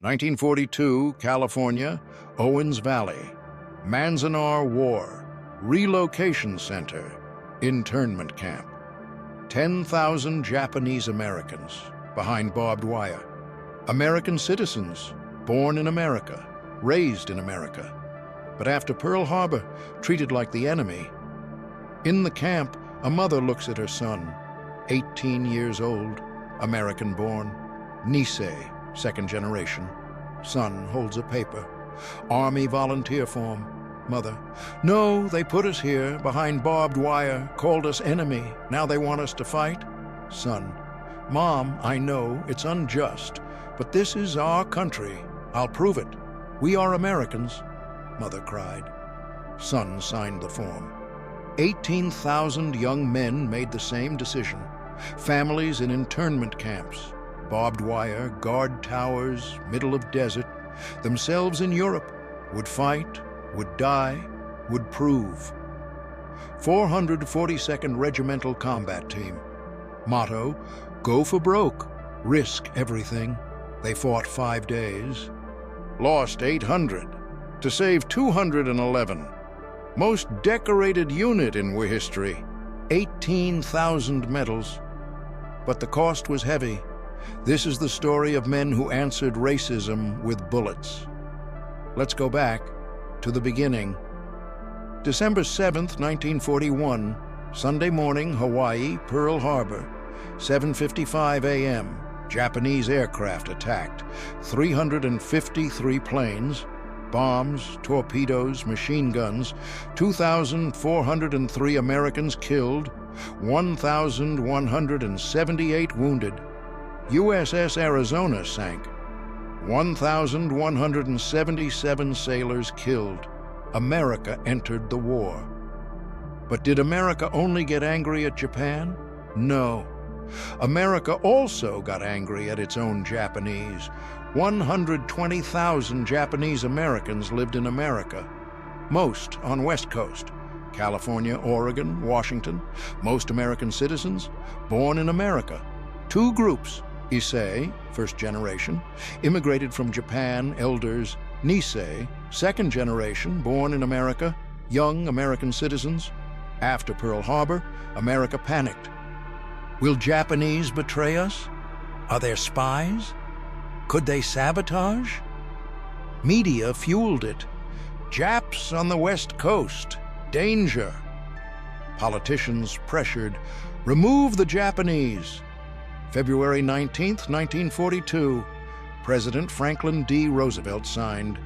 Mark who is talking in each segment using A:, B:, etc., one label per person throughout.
A: 1942, California, Owens Valley. Manzanar War, Relocation Center, Internment Camp. 10,000 Japanese Americans behind barbed wire. American citizens, born in America, raised in America, but after Pearl Harbor, treated like the enemy. In the camp, a mother looks at her son, 18 years old, American-born, Nisei, second generation. Son holds a paper. Army volunteer form. Mother, no, they put us here, behind barbed wire, called us enemy. Now they want us to fight? Son, Mom, I know, it's unjust, but this is our country. I'll prove it. We are Americans. Mother cried. Son signed the form. 18,000 young men made the same decision. Families in internment camps, barbed wire, guard towers, middle of desert, themselves in Europe, would fight, would die, would prove. 442nd Regimental Combat Team. Motto, go for broke, risk everything. They fought 5 days. Lost 800 to save 211. Most decorated unit in history. 18,000 medals. But the cost was heavy. This is the story of men who answered racism with bullets. Let's go back to the beginning. December 7th, 1941, Sunday morning, Hawaii, Pearl Harbor, 7:55 a.m., Japanese aircraft attacked. 353 planes, bombs, torpedoes, machine guns, 2,403 Americans killed, 1,178 wounded. USS Arizona sank. 1,177 sailors killed. America entered the war. But did America only get angry at Japan? No. America also got angry at its own Japanese. 120,000 Japanese Americans lived in America, most on West Coast, California, Oregon, Washington. Most American citizens born in America. Two groups. Issei, first generation, immigrated from Japan, elders. Nisei, second generation, born in America, young American citizens. After Pearl Harbor, America panicked. Will Japanese betray us? Are there spies? Could they sabotage? Media fueled it. Japs on the West Coast, danger. Politicians pressured, remove the Japanese. February 19th, 1942, President Franklin D. Roosevelt signed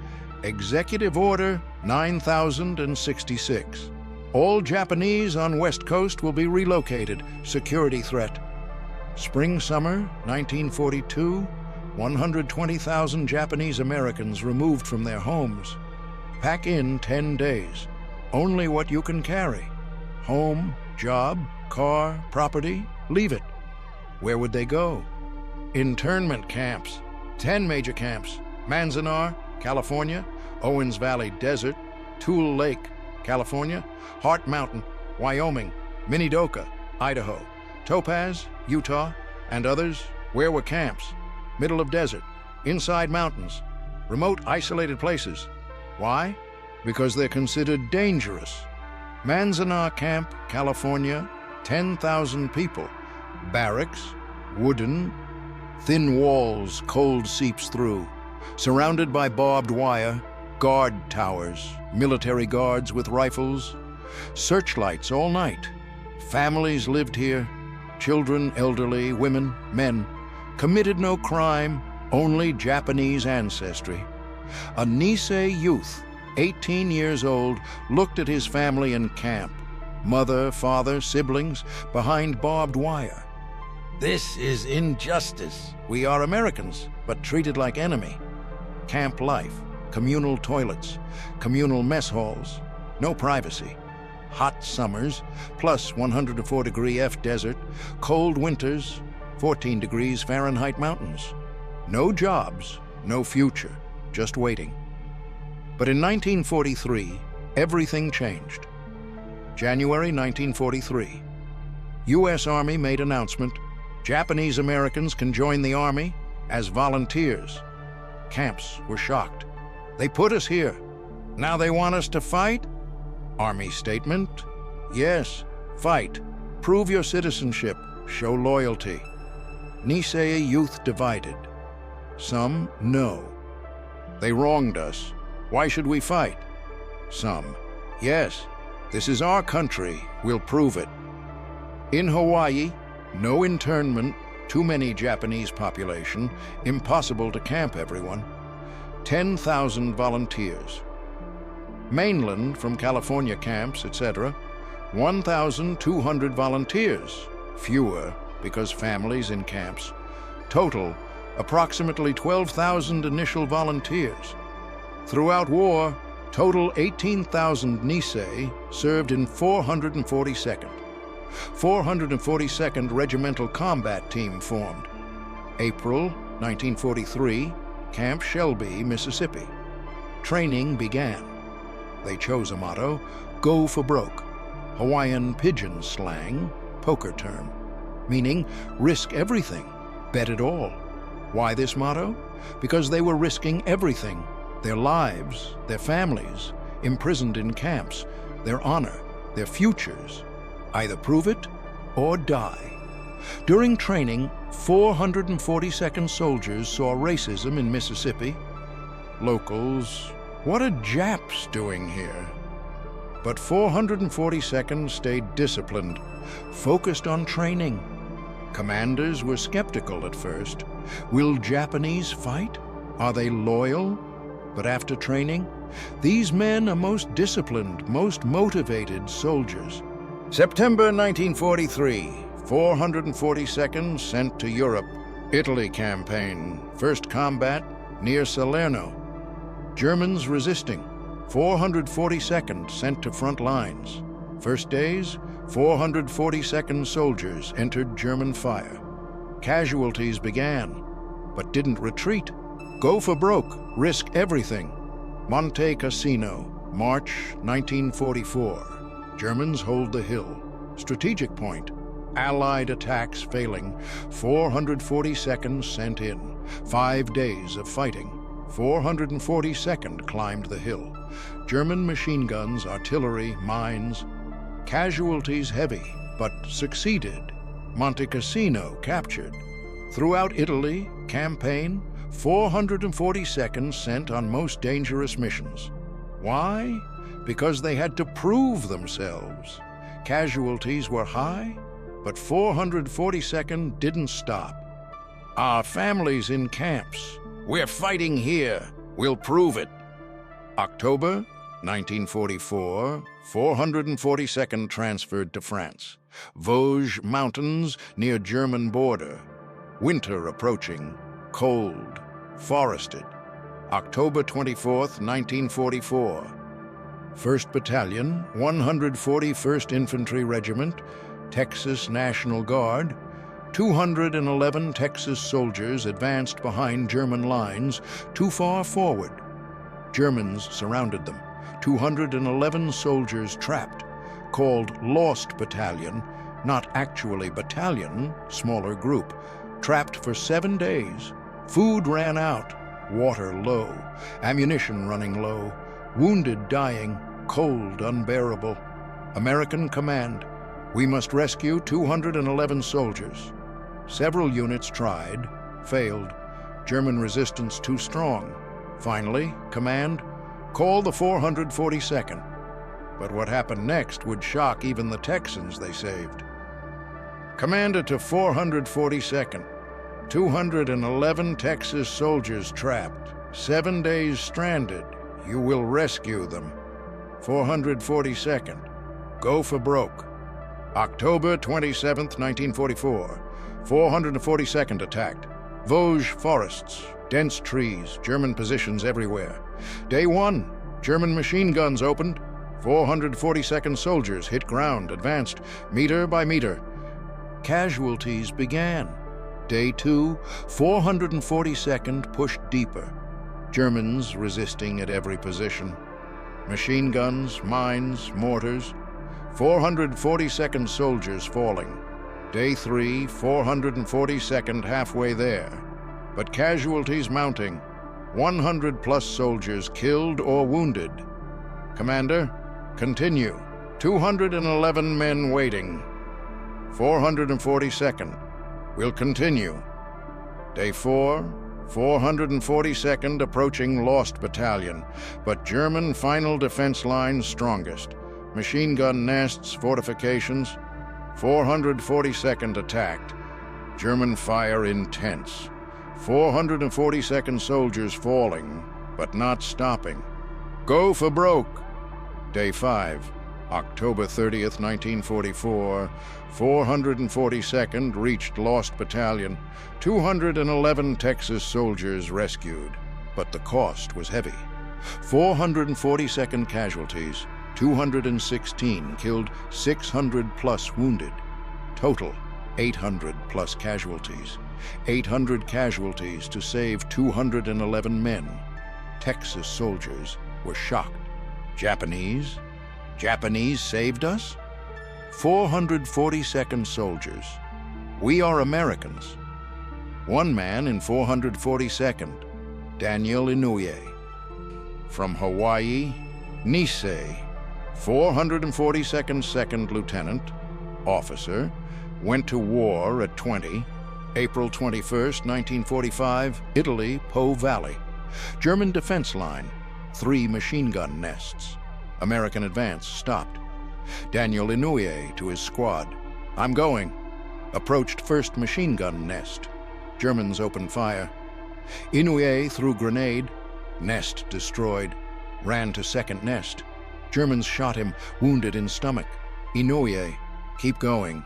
A: Executive Order 9066. All Japanese on West Coast will be relocated. Security threat. Spring-summer 1942, 120,000 Japanese Americans removed from their homes. Pack in 10 days. Only what you can carry. Home, job, car, property, leave it. Where would they go? Internment camps. 10 major camps. Manzanar, California. Owens Valley Desert. Tule Lake, California. Hart Mountain, Wyoming. Minidoka, Idaho. Topaz, Utah, and others. Where were camps? Middle of desert. Inside mountains. Remote, isolated places. Why? Because they're considered dangerous. Manzanar Camp, California. 10,000 people. Barracks, wooden, thin walls, cold seeps through, surrounded by barbed wire, guard towers, military guards with rifles, searchlights all night. Families lived here, children, elderly, women, men, committed no crime, only Japanese ancestry. A Nisei youth, 18 years old, looked at his family in camp, mother, father, siblings, behind barbed wire. This is injustice. We are Americans, but treated like enemy. Camp life, communal toilets, communal mess halls, no privacy. Hot summers, plus 104-degree F desert, cold winters, 14 degrees Fahrenheit mountains. No jobs, no future, just waiting. But in 1943, everything changed. January 1943. U.S. Army made announcement, Japanese Americans can join the Army as volunteers. Camps were shocked. They put us here. Now they want us to fight? Army statement: yes, fight. Prove your citizenship. Show loyalty. Nisei youth divided. Some, no. They wronged us. Why should we fight? Some, yes. This is our country. We'll prove it. In Hawaii, no internment, too many Japanese population, impossible to camp everyone. 10,000 volunteers. Mainland, from California camps, etc., 1,200 volunteers, fewer because families in camps. Total, approximately 12,000 initial volunteers. Throughout war, total 18,000 Nisei served in 442nd. 442nd Regimental Combat Team formed. April 1943, Camp Shelby, Mississippi. Training began. They chose a motto, "Go for broke," Hawaiian pidgin slang, poker term, meaning risk everything, bet it all. Why this motto? Because they were risking everything, their lives, their families, imprisoned in camps, their honor, their futures. Either prove it or die. During training, 442nd soldiers saw racism in Mississippi. Locals, what are Japs doing here? But 442nd stayed disciplined, focused on training. Commanders were skeptical at first. Will Japanese fight? Are they loyal? But after training, these men are most disciplined, most motivated soldiers. September 1943, 442nd sent to Europe. Italy campaign, first combat near Salerno. Germans resisting. 442nd sent to front lines. First days, 442nd soldiers entered German fire. Casualties began, but didn't retreat. Go for broke, risk everything. Monte Cassino, March 1944. Germans hold the hill. Strategic point. Allied attacks failing. 442nd sent in. 5 days of fighting. 442nd climbed the hill. German machine guns, artillery, mines. Casualties heavy, but succeeded. Monte Cassino captured. Throughout Italy, campaign, 442nd sent on most dangerous missions. Why? Because they had to prove themselves. Casualties were high, but 442nd didn't stop. Our families in camps. We're fighting here. We'll prove it. October 1944, 442nd transferred to France. Vosges Mountains near German border. Winter approaching. Cold. Forested. October 24th, 1944. 1st Battalion, 141st Infantry Regiment, Texas National Guard. 211 Texas soldiers advanced behind German lines, too far forward. Germans surrounded them. 211 soldiers trapped, called Lost Battalion, not actually battalion, smaller group. Trapped for 7 days. Food ran out, water low, ammunition running low, wounded dying, cold unbearable. American command, we must rescue 211 soldiers. Several units tried, failed. German resistance too strong. Finally, command, call the 442nd. But what happened next would shock even the Texans they saved. Commander to 442nd. 211 Texas soldiers trapped. 7 days stranded. You will rescue them. 442nd. Go for broke. October 27th, 1944. 442nd attacked. Vosges forests, dense trees, German positions everywhere. Day 1, German machine guns opened. 442nd soldiers hit ground, advanced, meter by meter. Casualties began. Day 2, 442nd pushed deeper. Germans resisting at every position. Machine guns, mines, mortars. 442nd soldiers falling. Day 3, 442nd halfway there. But casualties mounting. 100+ soldiers killed or wounded. Commander, continue. 211 men waiting. 442nd. We'll continue. Day 4, 442nd approaching Lost Battalion, but German final defense lines strongest. Machine gun nests, fortifications. 442nd attacked. German fire intense. 442nd soldiers falling, but not stopping. Go for broke. Day 5, October 30th, 1944, 442nd reached Lost Battalion. 211 Texas soldiers rescued, but the cost was heavy. 442nd casualties, 216 killed, 600+ wounded. Total, 800+ casualties. 800 casualties to save 211 men. Texas soldiers were shocked. Japanese saved us? 442nd soldiers. We are Americans. One man in 442nd, Daniel Inouye. From Hawaii, Nisei, 442nd second lieutenant, officer, went to war at 20, April 21st, 1945, Italy, Po Valley. German defense line, 3 machine gun nests. American advance stopped. Daniel Inouye to his squad. I'm going. Approached first machine gun nest. Germans opened fire. Inouye threw grenade. Nest destroyed. Ran to second nest. Germans shot him, wounded in stomach. Inouye, keep going.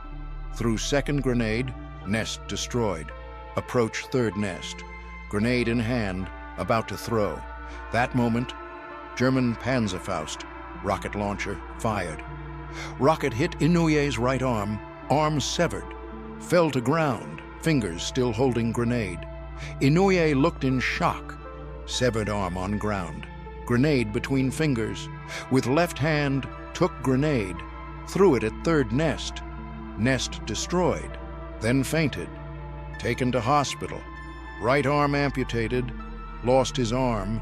A: Threw second grenade. Nest destroyed. Approach third nest. Grenade in hand, about to throw. That moment, German Panzerfaust, rocket launcher, fired. Rocket hit Inouye's right arm, arm severed. Fell to ground, fingers still holding grenade. Inouye looked in shock. Severed arm on ground. Grenade between fingers. With left hand, took grenade. Threw it at third nest. Nest destroyed. Then fainted. Taken to hospital. Right arm amputated. Lost his arm.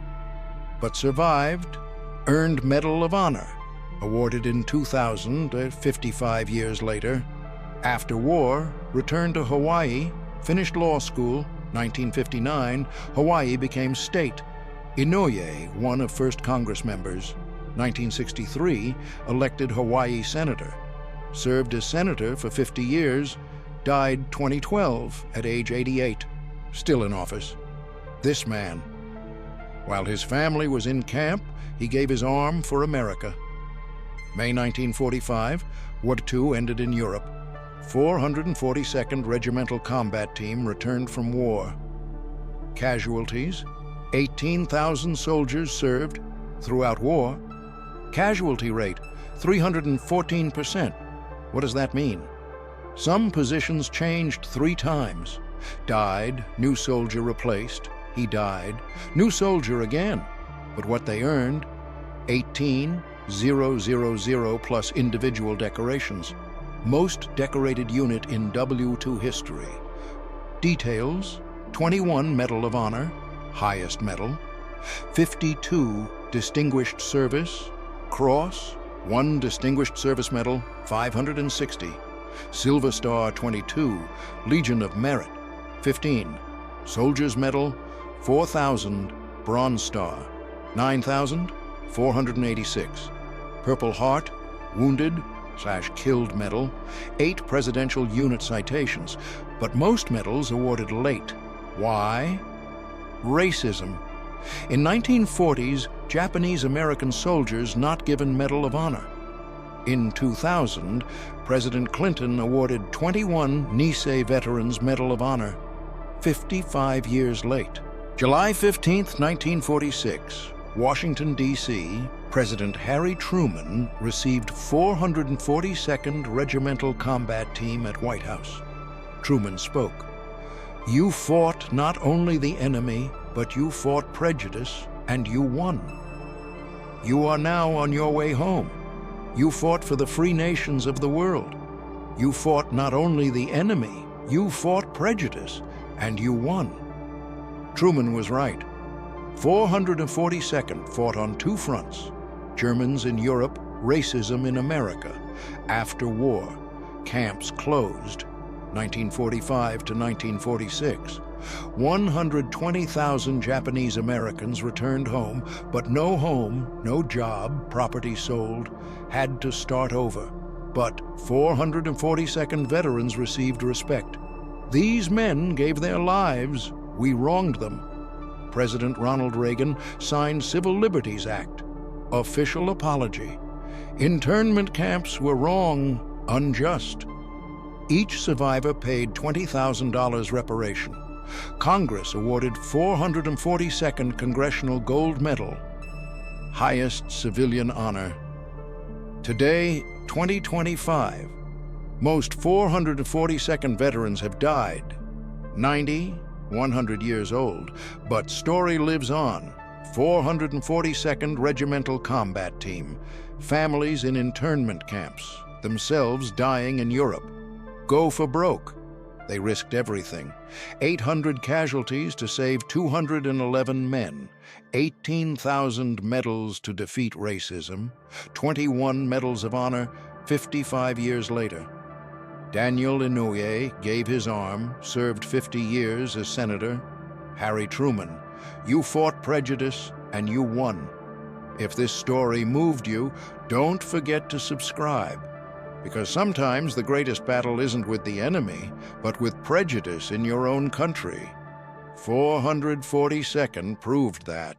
A: But survived. Earned Medal of Honor. Awarded in 2000, 55 years later. After war, returned to Hawaii. Finished law school. 1959, Hawaii became state. Inouye, one of first Congress members. 1963, elected Hawaii senator. Served as senator for 50 years. Died 2012 at age 88. Still in office. This man. While his family was in camp, he gave his arm for America. May 1945, World War II ended in Europe. 442nd Regimental Combat Team returned from war. Casualties, 18,000 soldiers served throughout war. Casualty rate, 314%. What does that mean? Some positions changed 3 times. Died, new soldier replaced, he died, new soldier again. But what they earned, 18,000 plus individual decorations. Most decorated unit in W2 history. Details, 21 Medal of Honor, highest medal, 52 Distinguished Service, Cross, 1 Distinguished Service Medal, 560, Silver Star 22, Legion of Merit, 15, Soldier's Medal, 4,000, Bronze Star, 9,486, Purple Heart, Wounded/Killed Medal, 8 Presidential Unit Citations, but most medals awarded late. Why? Racism. In 1940s, Japanese-American soldiers not given Medal of Honor. In 2000, President Clinton awarded 21 Nisei veterans Medal of Honor, 55 years late. July 15, 1946, Washington, D.C., President Harry Truman received 442nd Regimental Combat Team at White House. Truman spoke. You fought not only the enemy, but you fought prejudice, and you won. You are now on your way home. You fought for the free nations of the world. You fought not only the enemy, you fought prejudice, and you won. Truman was right. 442nd fought on two fronts: Germans in Europe, racism in America. After war, camps closed, 1945 to 1946. 120,000 Japanese Americans returned home, but no home, no job, property sold, had to start over. But 442nd veterans received respect. These men gave their lives. We wronged them. President Ronald Reagan signed Civil Liberties Act. Official apology. Internment camps were wrong, unjust. Each survivor paid $20,000 reparation. Congress awarded 442nd Congressional Gold Medal, highest civilian honor. Today, 2025, most 442nd veterans have died, 90, 100 years old, but story lives on. 442nd Regimental Combat Team, families in internment camps, themselves dying in Europe. Go for broke. They risked everything. 800 casualties to save 211 men, 18,000 medals to defeat racism, 21 medals of honor 55 years later. Daniel Inouye gave his arm, served 50 years as senator. Harry Truman, you fought prejudice and you won. If this story moved you, don't forget to subscribe. Because sometimes the greatest battle isn't with the enemy, but with prejudice in your own country. 442nd proved that.